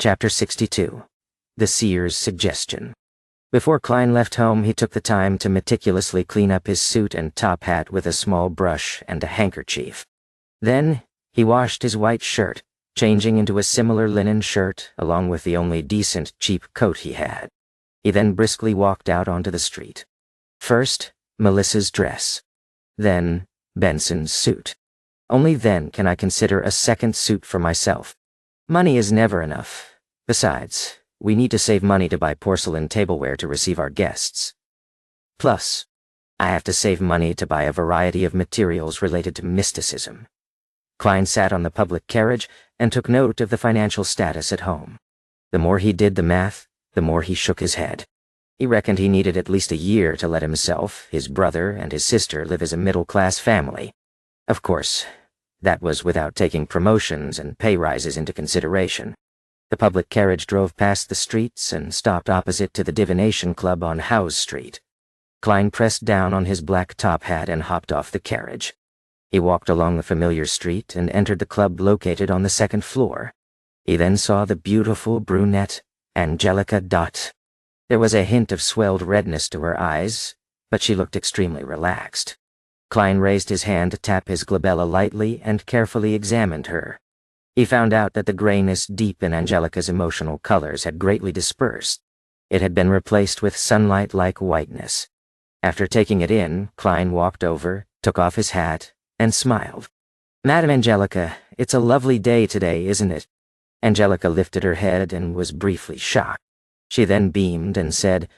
Chapter 62. The Seer's Suggestion. Before Klein left home, he took the time to meticulously clean up his suit and top hat with a small brush and a handkerchief. Then, he washed his white shirt, changing into a similar linen shirt along with the only decent, cheap coat he had. He then briskly walked out onto the street. First, Melissa's dress. Then, Benson's suit. Only then can I consider a second suit for myself. Money is never enough. Besides, we need to save money to buy porcelain tableware to receive our guests. Plus, I have to save money to buy a variety of materials related to mysticism. Klein sat on the public carriage and took note of the financial status at home. The more he did the math, the more he shook his head. He reckoned he needed at least a year to let himself, his brother, and his sister live as a middle-class family. Of course, that was without taking promotions and pay rises into consideration. The public carriage drove past the streets and stopped opposite to the Divination Club on Howes Street. Klein pressed down on his black top hat and hopped off the carriage. He walked along the familiar street and entered the club located on the second floor. He then saw the beautiful brunette, Angelica Dott. There was a hint of swelled redness to her eyes, but she looked extremely relaxed. Klein raised his hand to tap his glabella lightly and carefully examined her. He found out that the grayness deep in Angelica's emotional colors had greatly dispersed. It had been replaced with sunlight-like whiteness. After taking it in, Klein walked over, took off his hat, and smiled. "Madam Angelica, it's a lovely day today, isn't it?" Angelica lifted her head and was briefly shocked. She then beamed and said,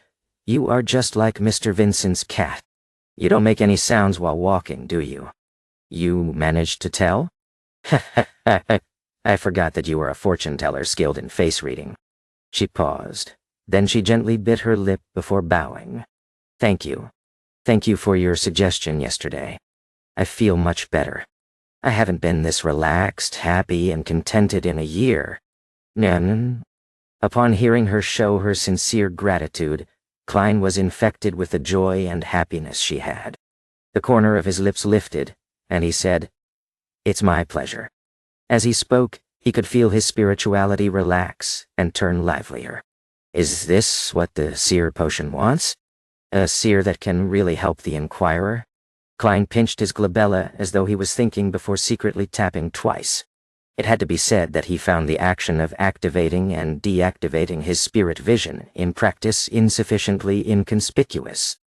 "You are just like Mr. Vincent's cat. You don't make any sounds while walking, do you?" "You managed to tell?" "I forgot that you were a fortune-teller skilled in face reading." She paused. Then she gently bit her lip before bowing. "Thank you. Thank you for your suggestion yesterday. I feel much better. I haven't been this relaxed, happy, and contented in a year." Upon hearing her show her sincere gratitude, Klein was infected with the joy and happiness she had. The corner of his lips lifted, and he said, "It's my pleasure." As he spoke, he could feel his spirituality relax and turn livelier. "Is this what the Seer potion wants? A Seer that can really help the inquirer?" Klein pinched his glabella as though he was thinking before secretly tapping twice. It had to be said that he found the action of activating and deactivating his spirit vision in practice insufficiently inconspicuous.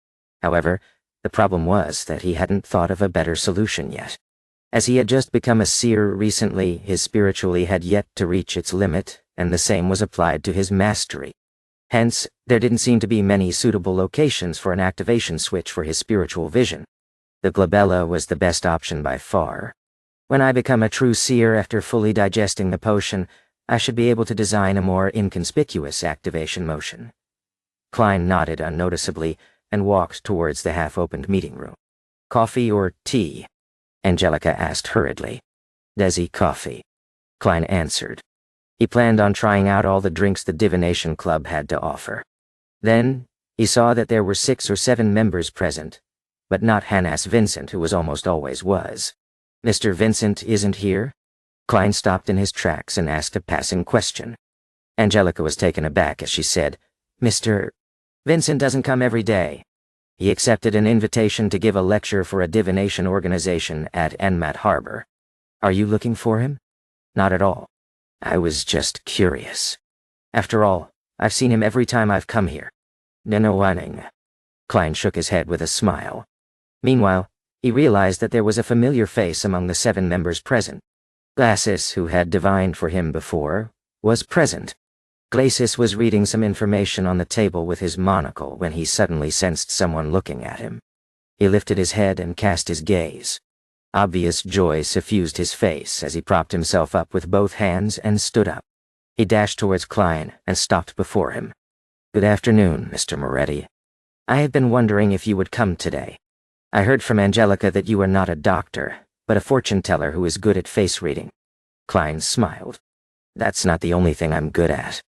However, the problem was that he hadn't thought of a better solution yet. As he had just become a seer recently, his spirituality had yet to reach its limit, and the same was applied to his mastery. Hence, there didn't seem to be many suitable locations for an activation switch for his spiritual vision. The glabella was the best option by far. When I become a true seer after fully digesting the potion, I should be able to design a more inconspicuous activation motion. Klein nodded unnoticeably and walked towards the half-opened meeting room. "Coffee or tea?" Angelica asked hurriedly. "Desi coffee," Klein answered. He planned on trying out all the drinks the Divination Club had to offer. Then, he saw that there were 6 or 7 members present, but not Hannas Vincent, who was almost always was. "Mr. Vincent isn't here?" Klein stopped in his tracks and asked a passing question. Angelica was taken aback as she said, "Mr. Vincent doesn't come every day. He accepted an invitation to give a lecture for a divination organization at Enmat Harbor. Are you looking for him?" "Not at all. I was just curious. After all, I've seen him every time I've come here." "No warning." Klein shook his head with a smile. Meanwhile, he realized that there was a familiar face among the 7 members present. Glacis, who had divined for him before, was present. Glacis was reading some information on the table with his monocle when he suddenly sensed someone looking at him. He lifted his head and cast his gaze. Obvious joy suffused his face as he propped himself up with both hands and stood up. He dashed towards Klein and stopped before him. "Good afternoon, Mr. Moretti. I have been wondering if you would come today. I heard from Angelica that you are not a doctor, but a fortune-teller who is good at face reading." Klein smiled. "That's not the only thing I'm good at.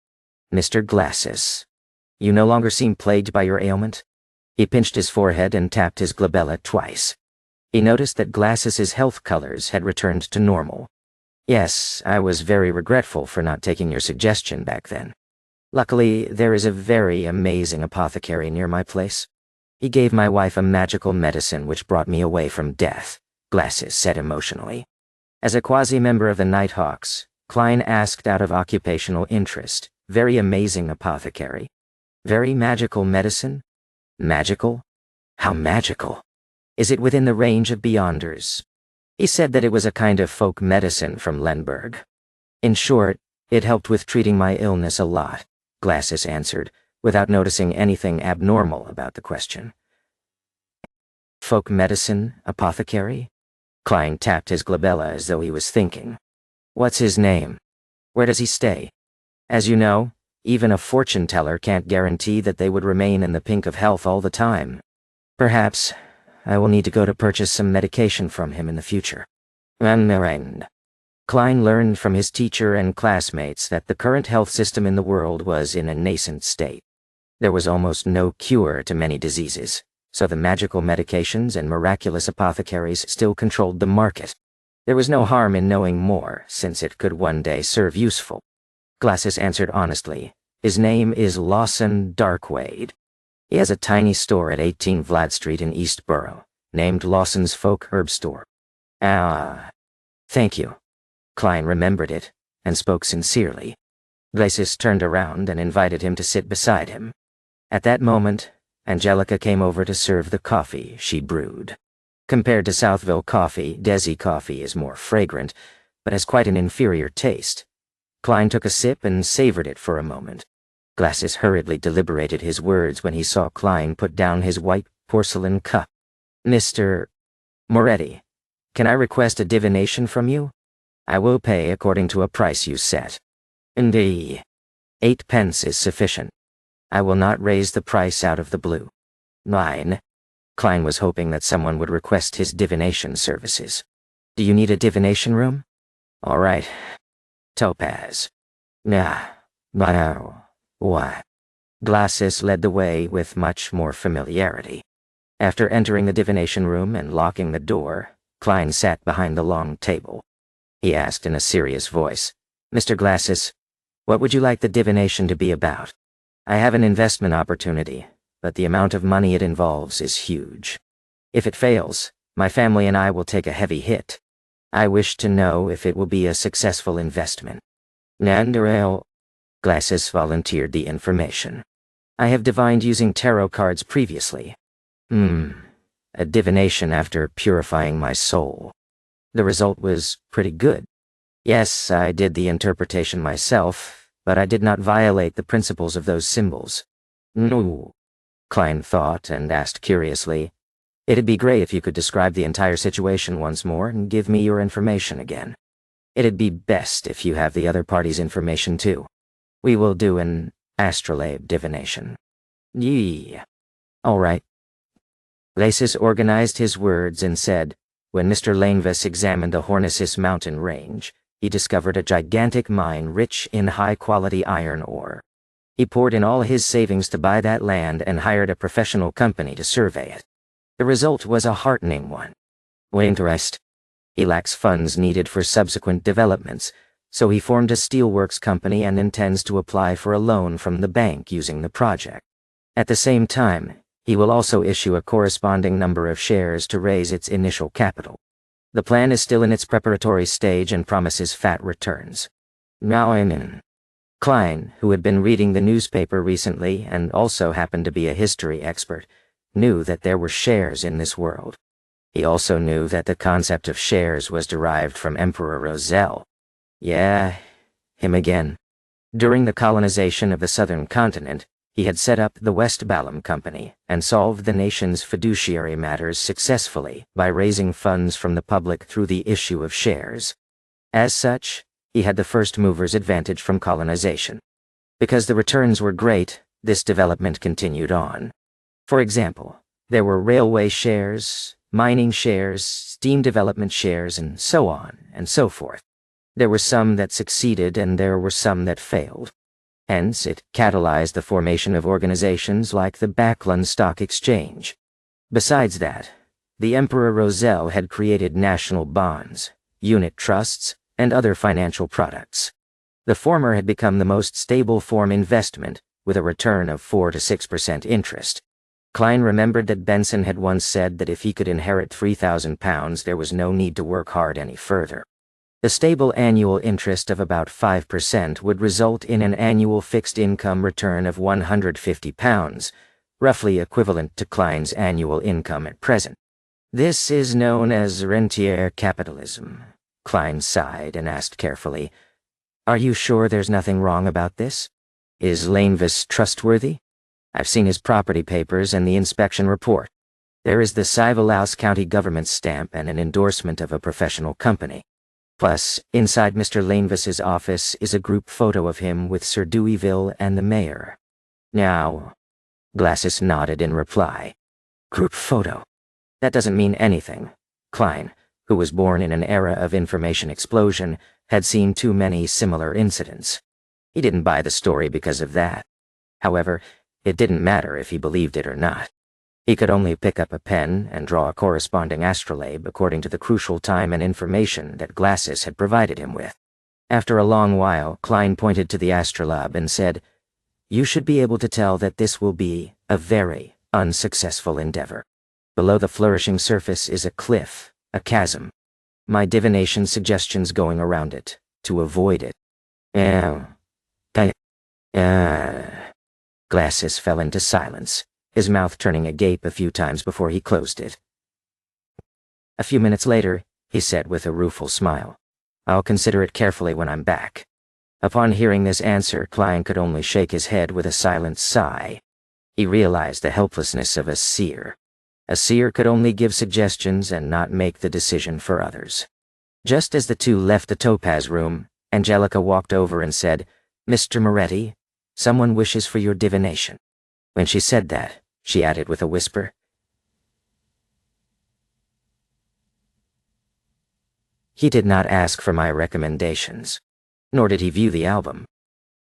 Mr. Glacis, you no longer seem plagued by your ailment?" He pinched his forehead and tapped his glabella twice. He noticed that Glacis's health colors had returned to normal. Yes, I was very regretful for not taking your suggestion back then. Luckily, there is a very amazing apothecary near my place. He gave my wife a magical medicine which brought me away from death, Glasses said emotionally. As a quasi-member of the Nighthawks, Klein asked out of occupational interest, very amazing apothecary. Very magical medicine? Magical? How magical? Is it within the range of Beyonders? He said that it was a kind of folk medicine from Lenberg. In short, it helped with treating my illness a lot, Glasses answered, without noticing anything abnormal about the question. Folk medicine, apothecary? Klein tapped his glabella as though he was thinking. What's his name? Where does he stay? As you know, even a fortune teller can't guarantee that they would remain in the pink of health all the time. Perhaps I will need to go to purchase some medication from him in the future. Klein learned from his teacher and classmates that the current health system in the world was in a nascent state. There was almost no cure to many diseases, so the magical medications and miraculous apothecaries still controlled the market. There was no harm in knowing more, since it could one day serve useful. Glasses answered honestly. His name is Lawson Darkwade. He has a tiny store at 18 Vlad Street in Eastborough, named Lawson's Folk Herb Store. Ah, thank you. Klein remembered it, and spoke sincerely. Glasses turned around and invited him to sit beside him. At that moment, Angelica came over to serve the coffee she brewed. Compared to Southville coffee, Desi coffee is more fragrant, but has quite an inferior taste. Klein took a sip and savored it for a moment. Glasses hurriedly deliberated his words when he saw Klein put down his white porcelain cup. Mr. Moretti, can I request a divination from you? I will pay according to a price you set. Indeed. 8 pence is sufficient. I will not raise the price out of the blue. 9. Klein was hoping that someone would request his divination services. Do you need a divination room? All right. Topaz. Nah. No. What? Glasses led the way with much more familiarity. After entering the divination room and locking the door, Klein sat behind the long table. He asked in a serious voice, Mr. Glasses, what would you like the divination to be about? I have an investment opportunity, but the amount of money it involves is huge. If it fails, my family and I will take a heavy hit. I wish to know if it will be a successful investment. Nandarel. Glasses volunteered the information. I have divined using tarot cards previously. A divination after purifying my soul. The result was pretty good. Yes, I did the interpretation myself, but I did not violate the principles of those symbols. No. Klein thought and asked curiously, It'd be great if you could describe the entire situation once more and give me your information again. It'd be best if you have the other party's information too. We will do an astrolabe divination. Yee. All right. Lasis organized his words and said, when Mr. Lanevis examined the Hornisis mountain range, he discovered a gigantic mine rich in high-quality iron ore. He poured in all his savings to buy that land and hired a professional company to survey it. The result was a heartening one. Interest. He lacks funds needed for subsequent developments, so he formed a steelworks company and intends to apply for a loan from the bank using the project. At the same time, he will also issue a corresponding number of shares to raise its initial capital. The plan is still in its preparatory stage and promises fat returns. Now I'm in. Klein, who had been reading the newspaper recently and also happened to be a history expert, knew that there were shares in this world. He also knew that the concept of shares was derived from Emperor Roselle. Yeah, him again. During the colonization of the southern continent, he had set up the West Balam Company and solved the nation's fiduciary matters successfully by raising funds from the public through the issue of shares. As such, he had the first mover's advantage from colonization. Because the returns were great, this development continued on. For example, there were railway shares, mining shares, steam development shares, and so on and so forth. There were some that succeeded and there were some that failed. Hence, it catalyzed the formation of organizations like the Backlund Stock Exchange. Besides that, the Emperor Roselle had created national bonds, unit trusts, and other financial products. The former had become the most stable form investment, with a return of 4 to 6% interest. Klein remembered that Benson had once said that if he could inherit £3,000, there was no need to work hard any further. The stable annual interest of about 5% would result in an annual fixed income return of £150, roughly equivalent to Klein's annual income at present. This is known as rentier capitalism. Klein sighed and asked carefully, "Are you sure there's nothing wrong about this? Is Lanevis trustworthy? I've seen his property papers and the inspection report. There is the Sivalaus County government stamp and an endorsement of a professional company. Plus, inside Mr. Lanevis's office is a group photo of him with Sir Deweyville and the mayor." "Now," Glasses nodded in reply. "Group photo. That doesn't mean anything." Klein, who was born in an era of information explosion, had seen too many similar incidents. He didn't buy the story because of that. However, it didn't matter if he believed it or not. He could only pick up a pen and draw a corresponding astrolabe according to the crucial time and information that Glasses had provided him with. After a long while, Klein pointed to the astrolabe and said, "You should be able to tell that this will be a very unsuccessful endeavor. Below the flourishing surface is a cliff, a chasm. My divination suggestions going around it, to avoid it." Glasses fell into silence, his mouth turning agape a few times before he closed it. A few minutes later, he said with a rueful smile, "I'll consider it carefully when I'm back." Upon hearing this answer, Klein could only shake his head with a silent sigh. He realized the helplessness of a seer. A seer could only give suggestions and not make the decision for others. Just as the two left the Topaz room, Angelica walked over and said, "Mr. Moretti, someone wishes for your divination." When she said that, she added with a whisper, "He did not ask for my recommendations, nor did he view the album.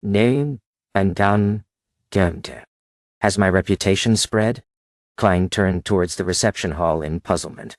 Name and done. Has my reputation spread?" Klein turned towards the reception hall in puzzlement.